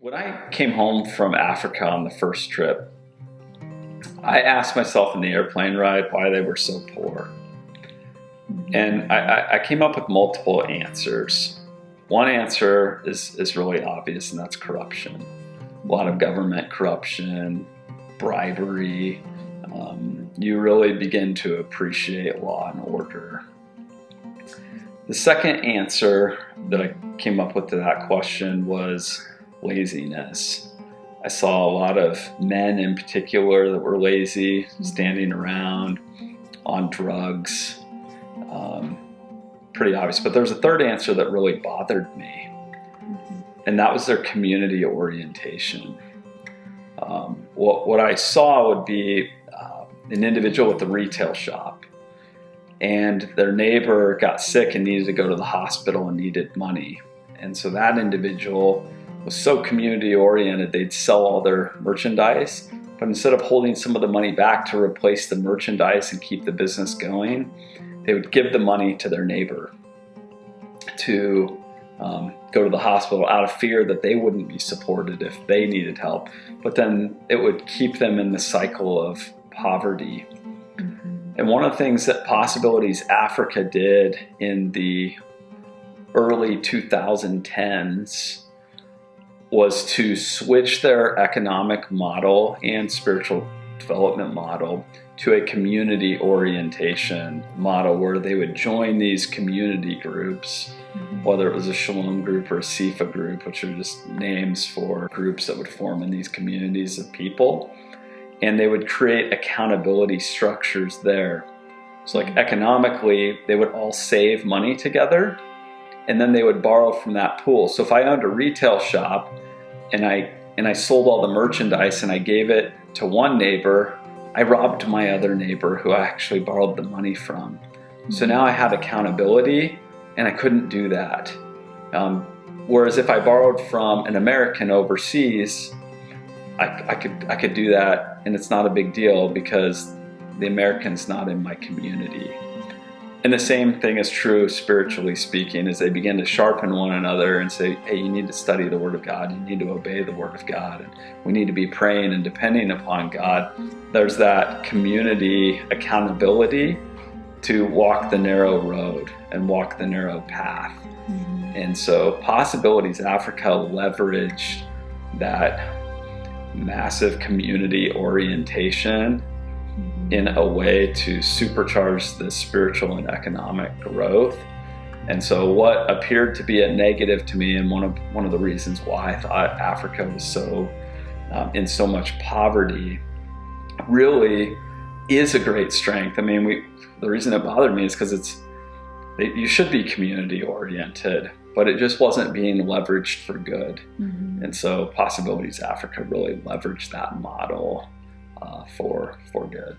When I came home from Africa on the first trip, I asked myself in the airplane ride why they were so poor. And I came up with multiple answers. One answer is really obvious, and that's corruption. A lot of government corruption, bribery. You really begin to appreciate law and order. The second answer that I came up with to that question was laziness. I saw a lot of men in particular that were lazy, standing around on drugs. Pretty obvious. But there's a third answer that really bothered me, and that was their community orientation. What I saw would be an individual with a retail shop, and their neighbor got sick and needed to go to the hospital and needed money. And so that individual was so community oriented, they'd sell all their merchandise, but instead of holding some of the money back to replace the merchandise and keep the business going, they would give the money to their neighbor to go to the hospital out of fear that they wouldn't be supported if they needed help. But then it would keep them in the cycle of poverty. And one of the things that Possibilities Africa did in the early 2010s was to switch their economic model and spiritual development model to a community orientation model where they would join these community groups, whether it was a Shalom group or a Sifa group, which are just names for groups that would form in these communities of people. And they would create accountability structures there. So like economically, they would all save money together, and then they would borrow from that pool. So if I owned a retail shop and I sold all the merchandise and I gave it to one neighbor, I robbed my other neighbor who I actually borrowed the money from. So now I had accountability, and I couldn't do that. Whereas if I borrowed from an American overseas, I could do that, and it's not a big deal because the American's not in my community. And the same thing is true spiritually speaking, as they begin to sharpen one another and say, hey, you need to study the Word of God, you need to obey the Word of God, and we need to be praying and depending upon God. There's that community accountability to walk the narrow road and walk the narrow path. And so Possibilities Africa leveraged that massive community orientation in a way to supercharge the spiritual and economic growth. And so what appeared to be a negative to me, and one of the reasons why I thought Africa was so in so much poverty, really is a great strength. I mean, the reason it bothered me is because you should be community oriented, but it just wasn't being leveraged for good. And so Possibilities Africa really leveraged that model for good.